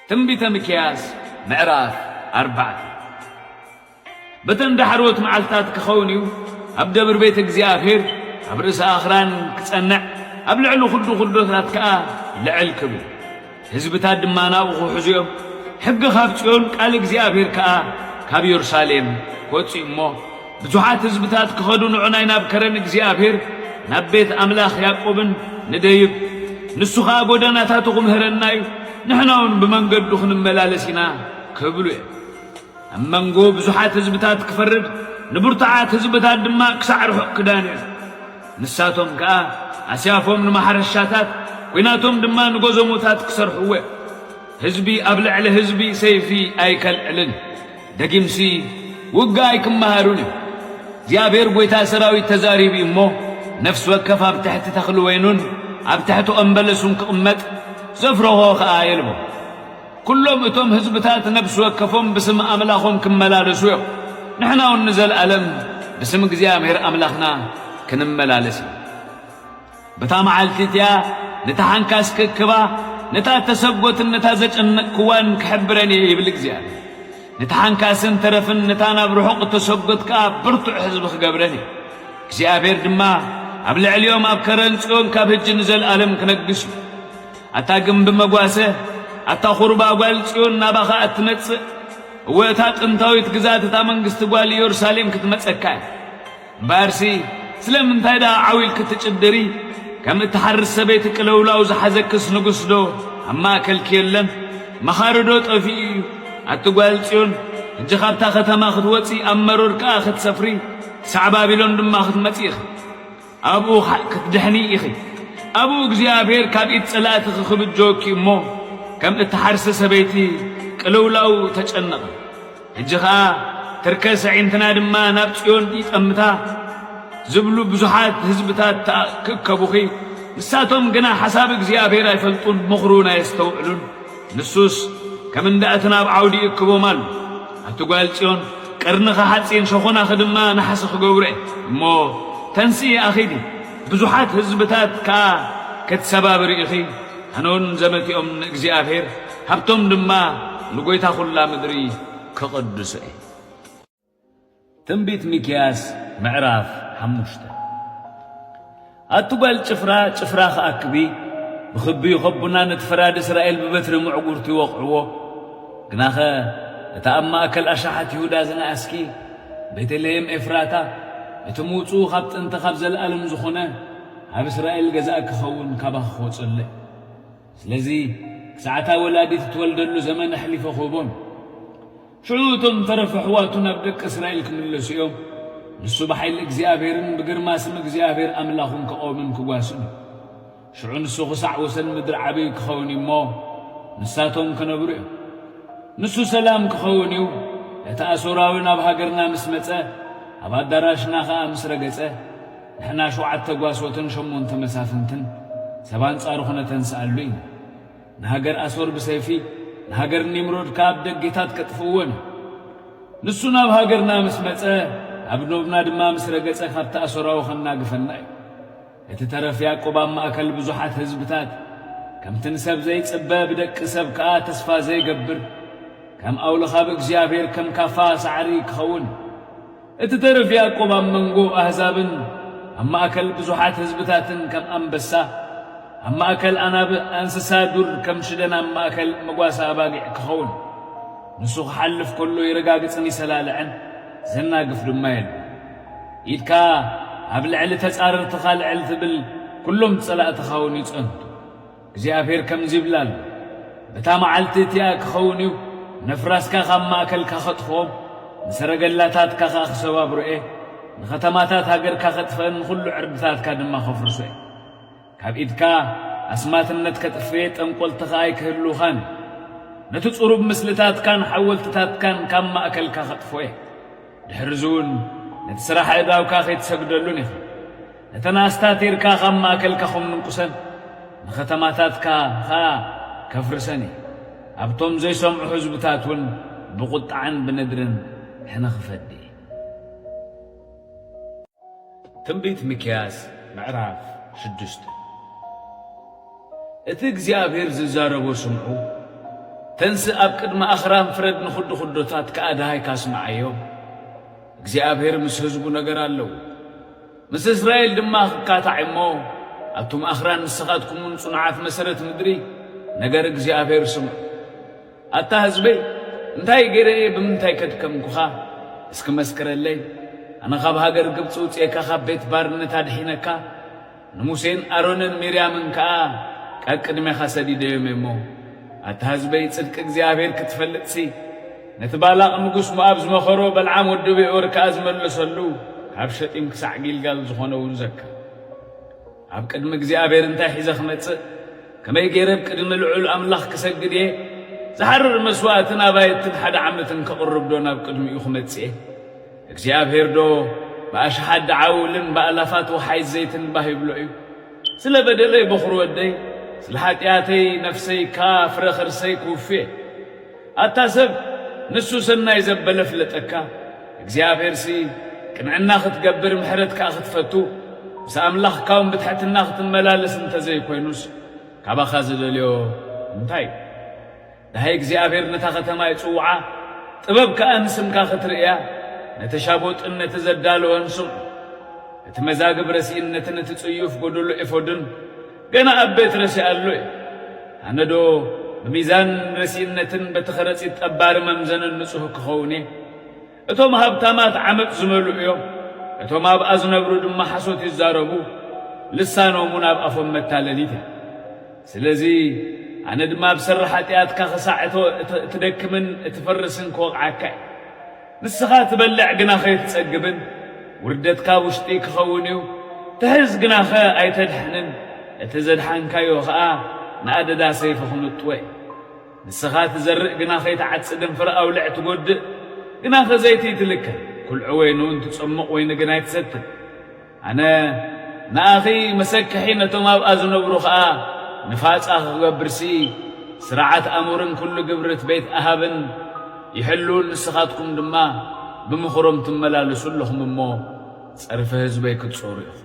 ትንቢተ ሚክያስ ምዕራፍ 4 በተንዳሕሮት መዓልታት ክኸውንዩ ኣብ ደብር ቤት እግዚአብሔር ኣብ ርእሰ ኣኽራን ክጸንዕ ኣብ ልዕሊ ኹዱታት ከዓ ልዕል ክብል ሕዝብታት ድማ ናብኡ ክሕዝኦም ሕጊ ካብ ጽዮን ቃል እግዚአብሔር ከዓ ካብ ኢየሩሳሌም ክወጽኡ እሞ ብዙሓት ሕዝብታት ክኸዱ ንዑናይ ናብ ከረን እግዚአብሔር ናብ ቤት ኣምላኽ ያዕቆብን ንደይብ ንሱ ከዓ ጎዳናታቱ ክምህረና እዩ ንሕናውን ብመንገዱ ክንመላለስ ኢና ክብሉ እዮም። ኣብ መንጎ ብዙሓት ሕዝብታት ክፈርድ ንብርቱዓት ሕዝብታት ድማ ክሳዕ ርሑቕ ክዳን እዮም። ንሳቶም ከዓ ኣስያፎም ንማሕረሻታት ኲናቶም ድማ ንጎዘሞታት ክሰርሕዎ እዮም። ሕዝቢ ኣብ ልዕሊ ሕዝቢ ሰይፊ ኣይከልዕልን ደጊምሲ ውጋ ኣይክመሃሩን እዮም። እግዚአብሔር ጐይታ ሰራዊት ተዛሪቡ እሞ ነፍሲ ወከፍ ኣብ ትሕቲ ተኽሊ ወይኑን ኣብ ትሕቲ ኦም በለሱን ክቕመጥ ዘፍረኾ ከዓ የልቦ ኩሎም እቶም ሕዝብታት ነፍሲ ወከፎም ብስም ኣምላኾም ክመላለሱ እዮም። ንሕናውን ንዘለዓለም ብስም እግዚአብሔር ኣምላኽና ክንመላለስ እዩ። በታ መዓልቲ እቲኣ ነታ ሓንካስ ክክባ ነታ ተሰጐትን ነታ ዘጨነቕክዋን ክሕብረን እየ ይብል እግዚአብሔር። ነታ ሓንካስን ተረፍን ነታ ናብ ርሑቕ ተሰጐት ከዓ ብርቱዕ ሕዝቢ ክገብረን እዩ። እግዚአብሔር ድማ ኣብ ልዕሊኦም ኣብ ከረን ጽዮን ካብ ሕጂ ንዘለዓለም ክነግስ እዩ። ኣታ ግንቢ መጓሰ ኣታ ኹርባ ጓል ጽዮን ናባኻ እትመጽእ እወ እታ ጥንታዊት ግዛት እታ መንግሥቲ ጓል ኢየሩሳሌም ክትመጸካ እያ። እምበኣርሲ ስለምንታይ ዳ ዓዊል ክትጭድሪ ከም እትሓርስ ሰበይቲ ቅለውላው ዝሓዘክስ ንጉሥ ዶ ኣብ ማእከልኪ የለን? መኻርዶ ጠፊኡ እዩ። ኣቲ ጓል ጽዮን ሕጂ ካብታ ኸተማ ክትወፂ ኣብ መሮር ከዓ ክትሰፍሪ ክሳዕ ባቢሎን ድማ ክትመጺ ኢኺ። ኣብኡ ክትድሕኒ ኢኺ። ኣብኡ እግዚአብሔር ካብ ኢድ ጸላእትኺ ክብጆኪ እሞ ከም እትሓርሰ ሰበይቲ ቅልውላው ተጨነቐ። ሕጂ ከዓ ትርከስ ዒንትና ድማ ናብ ጽዮን ይጠምታ ዝብሉ ብዙሓት ሕዝብታት ክእከቡኺ ንሳቶም ግና ሓሳብ እግዚአብሔር ኣይፈልጡን ምኽሩን ኣየስተውዕሉን። ንሱስ ከም እንዳእቲ ናብ ዓውዲ ይእክቦም ኣሉ። ኣብቲ ጓል ጽዮን ቀርንኻ ሓጺን ሸኾናኺ ድማ ናሓሲ ክገብሩ እየ እሞ ተንስኢ ኣኺዲ ብዙሓት ሕዝብታት ከዓ ክትሰባብር ኢኺ። ኣነውን ዘመቲኦም ንእግዚአብሔር ሃብቶም ድማ ንጐይታ ኹላ ምድሪ ክቕድሱ እየ። ትንቢት ሚክያስ ምዕራፍ 5 ኣቲ ጓል ጭፍራ ኸኣክቢ ብኽቢ ይኸቡና ነቲ ፈራድ እስራኤል ብበትሪ ምዕጉርቲ ይወቕዕዎ። ግናኸ እታ ኣብ ማእከል ኣሻሓት ይሁዳ ዝነኣስኪ ቤተልሔም ኤፍራታ እቲ ምውፁኡ ካብ ጥንቲ ካብ ዘለዓለም ዝኾነ ኣብ እስራኤል ገዛእ ክኸውን ካባኺ ክወፅለ። ስለዚ ክሳዕታ ወላዲት እትወልደሉ ዘመን ኣሕሊፈ ኽቦን ሽዑ እቶም ተረፈ ኣሕዋቱ ናብ ደቂ እስራኤል ክምለሱ እዮም። ንሱ ብሓይሊ እግዚአብሔርን ብግርማ ስም እግዚአብሔር ኣምላኹን ክቖምን ክጓስኑ ሽዑ ንሱ ክሳዕ ወሰን ምድሪ ዓበይ ክኸውን እሞ ንሳቶም ክነብሩ እዮም። ንሱ ሰላም ክኸውን እዩ። እቲ ኣሶራዊ ናብ ሃገርና ምስ መጸ ኣብ ኣዳራሽና ከዓ ምስ ረገጸ ንሕና 7 ጓሶትን 8 መሳፍንትን ሰባንጻሩ ኹነተንስኣሉ ኢና። ንሃገር ኣሶር ብሰይፊ ንሃገር ኒምሮድ ካብ ደጌታት ከጥፍዎን ንሱ ናብ ሃገርና ምስ መጸ ኣብ ኖብና ድማ ምስ ረገጸ ካብቲ ኣሶራዊ ኸናግፈና እዩ። እቲ ተረፍ ያዕቆብ ኣብ ማእከል ብዙሓት ሕዝብታት ከምቲ ንሰብ ዘይጽበ ብደቂ ሰብ ከዓ ተስፋ ዘይገብር ከም ኣውልኻ ብእግዚአብሔር ከም ካፋ ሳዕሪ ክኸውን እቲ ተረፍ ያዕቆብ ኣብ መንጎ ኣሕዛብን ኣብ ማእከል ብዙሓት ሕዝብታትን ከም ኣንበሳ ኣብ ማእከል እንስሳ ዱር ከም ሽደን ኣብ ማእከል መጓሳ ኣባጊዕ ክኸውን ንሱ ክሓልፍ ከሎ ይረጋግጽን ይሰላለዐን ዘናግፍ ድማ የለ። ኢድካ ኣብ ልዕሊ ተጻረርትኻ ልዕል ትብል ኩሎም ጸላእትኻ እውን ይጸንቱ። እግዚአብሔር ከምዚ ይብላ ኣሎ በታ መዓልቲ እቲኣ ክኸውን እዩ ነፍራስካ ካብ ማእከልካ ኸጥፍኦም ንሰረገላታትካ ኸ ክሰባብሮ እየ ንኸተማታት ሃገርካ ኸጥፈን ኹሉ ዕርድታትካ ድማ ኸፍርሶ እየ። ካብ ኢድካ ኣስማትነት ከጥፍየ ጠንቈልትኻ ኣይክህልውኻን ነቲ ጽሩብ ምስልታትካን ሓወልትታትካን ካብ ማእከልካ ኸጥፎ እየ። ድሕሪ ዝውን ነቲ ስራሕ ዕዳውካ ኸይትሰግደሉን ኢኻ። ነተን ኣስታቲርካ ካብ ማእከልካ ኸምንቁሰን ንኸተማታትካ ኸ ከፍርሰን እየ። ኣብቶም ዘይሰምዑ ሕዝብታት እውን ብቁጣዕን ብነድርን ሕነኽፈዲ። ትንቢት ሚክያስ ምዕራፍ 6 እቲ እግዚአብሔር ዝዛረቦ ስምዑ تنسى أبكد ما أخرام فرد نخد خدوتات كأدهاي كاسمعيهم እግዚአብሔር ምስ ህዝቡ ነገር አለው ምስ እስራኤል ድማ ካታዕሞ አቱም አኽራን ንስኻትኩምን ጽኑዓት መሰረት ምድሪ ነገር እግዚአብሔር ስሙ አታ ህዝቤ እንታይ ገይረ ብምንታይ ከድከምኩኻ እስከ መስከረለይ አነ ካብ ሃገር ግብጽ ውጽኤካ ካብ ቤት ባርነት አድሒነካ ንሙሴን አሮንን ሚርያምን ከዓ ቀቅድሜኻ ሰዲደዮም እሞ አታ ህዝቤ ጽድቅ እግዚአብሔር ክትፈልጥሲ نتبالغ نقص مؤاب زمخرو بالعام ودبي أورك أزمل لسلو هبشت إمكسع جيلجال زخونه ونزك هب قدم እግዚአብሔር እንታይ ሒዘኽ መጽእ ከመይ ገይረብ ቅድም ልዑል ኣምላኽ ክሰግድየ ዝሓርር መስዋዕትን ኣባይትን ሓደ ዓመትን ከቕርብ ዶ ናብ ቅድሚኡ ክመጽእ እግዚአብሔር ዶ ብኣሽሓት ደዓውልን ብኣላፋት ወሓይ ዘይትን ባሂብሎ እዩ ስለ በደለይ በኽሩ ወደይ ስለ ኃጢአተይ ነፍሰይ ካፍረ ኽርሰይ ክውፍየ ኣታሰብ ንሱ ሰናይ ዘበለ ፍለጠካ እግዚአብሔር ሲ ቅንዕና ክትገብር ምሕረት ከዓ ክትፈቱ ምስ ኣምላኽካውን ብትሕትና ክትመላለስ እንተዘይ ኮይኑስ ካባኻ ዝደልዮ እንታይ ዳሃይ እግዚአብሔር ነታ ከተማ ይጽውዓ ጥበብ ከዓ ንስምካ ክትርእያ ነተሻቦጥን ነተዘዳለወን ስምዑ እቲ መዛግብ ረሲእነትን እቲ ጽዩፍ ጎደሎ ኤፎድን ገና ኣብ ቤት ረሲኣሎ እዩ ኣነ ዶ بميزان رسينتن بتخرصي طبار ممزن نصح كخوني اتوم هبتامات عمق زملو يوم اتوم اب ازنبرو دم حسوت يزاربو لسانو مناب افم متالليت سلازي انا دما بسرحاتيات كخساعتو تدكمن تفرسن كوقعك نسخات بلع غنا خيت تصقبن وردتك وشتي كخونيو تهز غنا خ ايتدحنن اتزدحن كايو خا ناددا سيفهم الطوي نسخات زرق غنا خيت عتصدم فرقاو لع تغد غنا خزيتي تلك كل عوينون تصمق وين غنا يتست انا ناخي مسكحين توما ازنبرو خا نفاص اخبرسي سرعات امورن كل قبرت بيت اهابن يحلون نسخاتكم دما بمخرم تملالسوا لهم مو صرف حزبي كتصوري